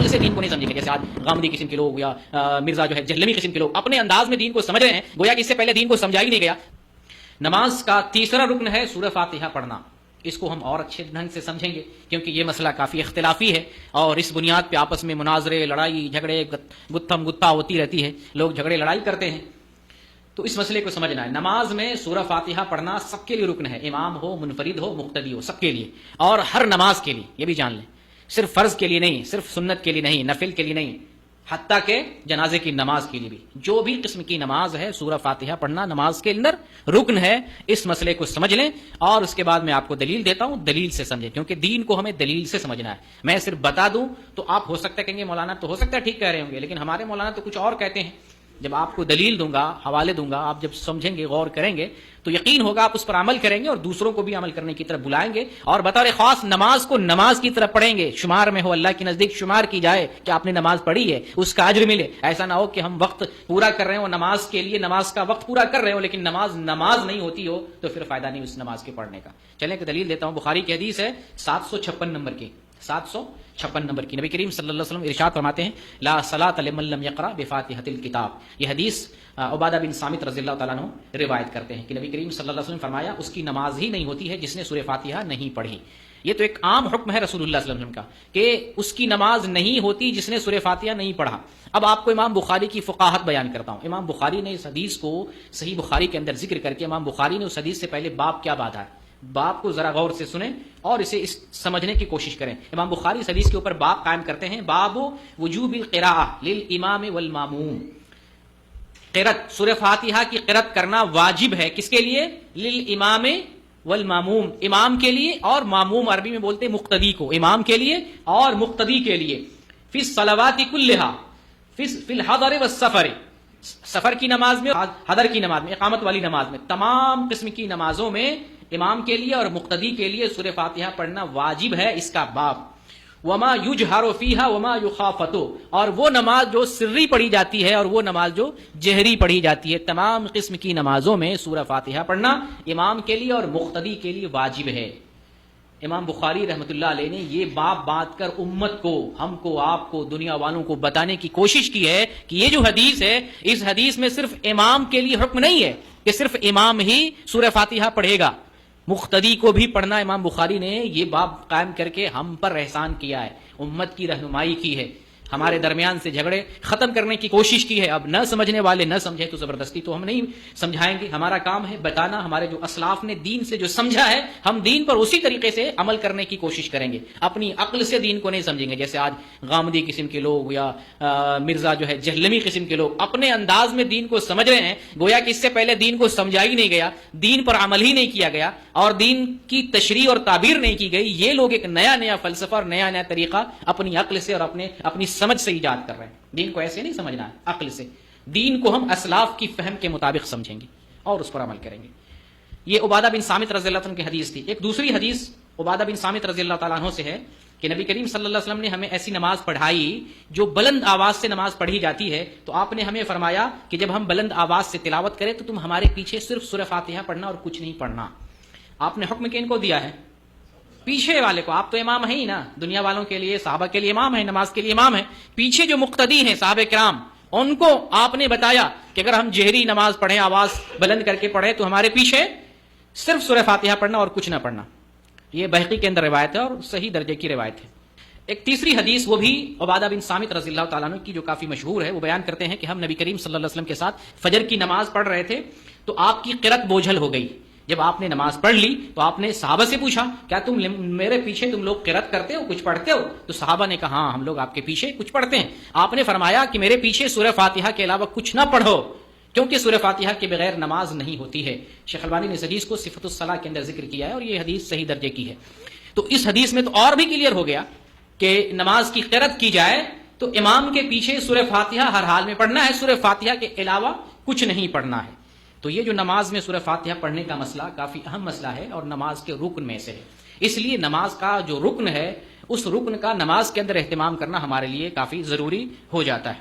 عقل سے دین کو نہیں سمجھیں گے، جیسے آج غامدی قسم کے لوگ یا مرزا جو ہے جہلمی قسم کے لوگ اپنے انداز میں دین کو سمجھ رہے ہیں، گویا کہ اس سے پہلے دین کو سمجھا ہی نہیں گیا۔ نماز کا تیسرا رکن ہے سورہ فاتحہ پڑھنا۔ اس کو ہم اور اچھے ڈھنگ سے سمجھیں گے کیونکہ یہ مسئلہ کافی اختلافی ہے اور اس بنیاد پہ آپس میں مناظرے، لڑائی جھگڑے، گتھم گتھا ہوتی رہتی ہے، لوگ جھگڑے لڑائی کرتے ہیں۔ تو اس مسئلے کو سمجھنا ہے، نماز میں سورہ فاتحہ پڑھنا سب کے لیے رکن ہے، امام ہو، منفرد ہو، مقتدی ہو، سب کے لیے، اور ہر نماز کے لیے، یہ بھی جان لیں، صرف فرض کے لیے نہیں، صرف سنت کے لیے نہیں، نفل کے لیے نہیں، حتیٰ کہ جنازے کی نماز کے لیے بھی، جو بھی قسم کی نماز ہے سورہ فاتحہ پڑھنا نماز کے اندر رکن ہے۔ اس مسئلے کو سمجھ لیں اور اس کے بعد میں آپ کو دلیل دیتا ہوں، دلیل سے سمجھیں، کیونکہ دین کو ہمیں دلیل سے سمجھنا ہے۔ میں صرف بتا دوں تو آپ ہو سکتا ہے کہیں گے مولانا تو ہو سکتا ہے ٹھیک کہہ رہے ہوں گے، لیکن ہمارے مولانا تو کچھ اور کہتے ہیں۔ جب آپ کو دلیل دوں گا، حوالے دوں گا، آپ جب سمجھیں گے، غور کریں گے تو یقین ہوگا آپ اس پر عمل کریں گے اور دوسروں کو بھی عمل کرنے کی طرف بلائیں گے، اور بطور خاص نماز کو نماز کی طرف پڑھیں گے، شمار میں ہو، اللہ کے نزدیک شمار کی جائے کہ آپ نے نماز پڑھی ہے، اس کا اجر ملے۔ ایسا نہ ہو کہ ہم وقت پورا کر رہے ہوں نماز کے لیے، نماز کا وقت پورا کر رہے ہوں لیکن نماز نہیں ہوتی ہو تو پھر فائدہ نہیں اس نماز کے پڑھنے کا۔ چلیں کہ دلیل دیتا ہوں، بخاری کی حدیث ہے 756 نمبر کی، 756 نمبر کی، نبی کریم صلی اللہ علیہ وسلم ارشاد فرماتے ہیں لا صلاۃ لمن لم یقرأ بفاتحۃ الکتاب۔ یہ حدیث عبادہ بن صامت رضی اللہ تعالیٰ عنہ روایت کرتے ہیں کہ نبی کریم صلی اللہ علیہ وسلم فرمایا اس کی نماز ہی نہیں ہوتی ہے جس نے سورہ فاتحہ نہیں پڑھی۔ یہ تو ایک عام حکم ہے رسول اللہ صلی اللہ علیہ وسلم کا کہ اس کی نماز نہیں ہوتی جس نے سورہ فاتحہ نہیں پڑھا۔ اب آپ کو امام بخاری کی فقاہت بیان کرتا ہوں۔ امام بخاری نے اس حدیث کو صحیح بخاری کے اندر ذکر کر کے امام بخاری نے اس حدیث سے پہلے باب کیا باندھا ہے، باب کو ذرا غور سے سنیں اور اسے سمجھنے کی کوشش کریں۔ امام بخاری اس حدیث کے اوپر باب قائم کرتے ہیں، باب وجوب القراءۃ للامام والماموم۔ قرأت، سورہ فاتحہ کی قرأت کرنا واجب ہے، کس کے لیے؟ للامام والماموم، امام کے لیے اور ماموم عربی میں بولتے ہیں مقتدی کو، امام کے لیے اور مقتدی کے لیے، فی الصلوات کلھا، فی الحضر والسفر، سفر کی نماز میں، حضر کی نماز میں، اقامت والی نماز میں، تمام قسم کی نمازوں میں امام کے لیے اور مقتدی کے لیے سورہ فاتحہ پڑھنا واجب ہے۔ اس کا باب وما یجہر فیہا وما یخافت، اور وہ نماز جو سری پڑھی جاتی ہے اور وہ نماز جو جہری پڑھی جاتی ہے، تمام قسم کی نمازوں میں سورہ فاتحہ پڑھنا امام کے لیے اور مقتدی کے لیے واجب ہے۔ امام بخاری رحمۃ اللہ علیہ نے یہ باب باندھ کر امت کو، ہم کو، آپ کو، دنیا والوں کو بتانے کی کوشش کی ہے کہ یہ جو حدیث ہے اس حدیث میں صرف امام کے لیے حکم نہیں ہے کہ صرف امام ہی سورہ فاتحہ پڑھے گا، مقتدی کو بھی پڑھنا۔ امام بخاری نے یہ باب قائم کر کے ہم پر احسان کیا ہے، امت کی رہنمائی کی ہے، ہمارے درمیان سے جھگڑے ختم کرنے کی کوشش کی ہے۔ اب نہ سمجھنے والے نہ سمجھے تو زبردستی تو ہم نہیں سمجھائیں گے، ہمارا کام ہے بتانا، ہمارے جو اسلاف نے دین سے جو سمجھا ہے ہم دین پر اسی طریقے سے عمل کرنے کی کوشش کریں گے، اپنی عقل سے دین کو نہیں سمجھیں گے۔ جیسے آج غامدی قسم کے لوگ یا مرزا جو ہے جہلمی قسم کے لوگ اپنے انداز میں دین کو سمجھ رہے ہیں، گویا کہ اس سے پہلے دین کو سمجھا ہی نہیں گیا، دین پر عمل ہی نہیں کیا گیا اور دین کی تشریح اور تعبیر نہیں کی گئی۔ یہ لوگ ایک نیا فلسفہ اور نیا طریقہ اپنی عقل سے اور اپنی سمجھ سے ایجاد کر رہے ہیں۔ دین کو ایسے نہیں سمجھنا ہے، عقل سے، دین کو ہم اسلاف کی فہم کے مطابق سمجھیں گے اور اس پر عمل کریں گے۔ یہ عبادہ بن صامت رضی اللہ عنہ کی حدیث تھی۔ ایک دوسری حدیث عبادہ بن صامت رضی اللہ تعالیٰ عنہ سے ہے کہ نبی کریم صلی اللہ علیہ وسلم نے ہمیں ایسی نماز پڑھائی جو بلند آواز سے نماز پڑھی جاتی ہے، تو آپ نے ہمیں فرمایا کہ جب ہم بلند آواز سے تلاوت کریں تو تم ہمارے پیچھے صرف سورہ فاتحہ پڑھنا اور کچھ نہیں پڑھنا۔ آپ نے حکم کن کو دیا ہے؟ پیچھے والے کو۔ آپ تو امام ہیں ہی نا، دنیا والوں کے لیے، صحابہ کے لیے امام ہیں، نماز کے لیے امام ہیں۔ پیچھے جو مقتدی ہیں صحابہ کرام، ان کو آپ نے بتایا کہ اگر ہم جہری نماز پڑھیں، آواز بلند کر کے پڑھیں تو ہمارے پیچھے صرف سورہ فاتحہ پڑھنا اور کچھ نہ پڑھنا۔ یہ بہقی کے اندر روایت ہے اور صحیح درجے کی روایت ہے۔ ایک تیسری حدیث وہ بھی عبادہ بن صامت رضی اللہ تعالیٰ عنہ کی جو کافی مشہور ہے، وہ بیان کرتے ہیں کہ ہم نبی کریم صلی اللہ علیہ وسلم کے ساتھ فجر کی نماز پڑھ رہے تھے تو آپ کی قرأت بوجھل ہو گئی۔ جب آپ نے نماز پڑھ لی تو آپ نے صحابہ سے پوچھا کیا تم میرے پیچھے تم لوگ قرأت کرتے ہو، کچھ پڑھتے ہو؟ تو صحابہ نے کہا ہاں ہم لوگ آپ کے پیچھے کچھ پڑھتے ہیں۔ آپ نے فرمایا کہ میرے پیچھے سورہ فاتحہ کے علاوہ کچھ نہ پڑھو کیونکہ سورہ فاتحہ کے بغیر نماز نہیں ہوتی ہے۔ شیخ البانی نے اس حدیث کو صفۃ الصلاۃ کے اندر ذکر کیا ہے اور یہ حدیث صحیح درجے کی ہے۔ تو اس حدیث میں تو اور بھی کلیئر ہو گیا کہ نماز کی قرأت کی جائے تو امام کے پیچھے سورہ فاتحہ ہر حال میں پڑھنا ہے، سورہ فاتحہ کے علاوہ کچھ نہیں پڑھنا ہے۔ تو یہ جو نماز میں سورہ فاتحہ پڑھنے کا مسئلہ کافی اہم مسئلہ ہے اور نماز کے رکن میں سے ہے، اس لیے نماز کا جو رکن ہے اس رکن کا نماز کے اندر اہتمام کرنا ہمارے لیے کافی ضروری ہو جاتا ہے۔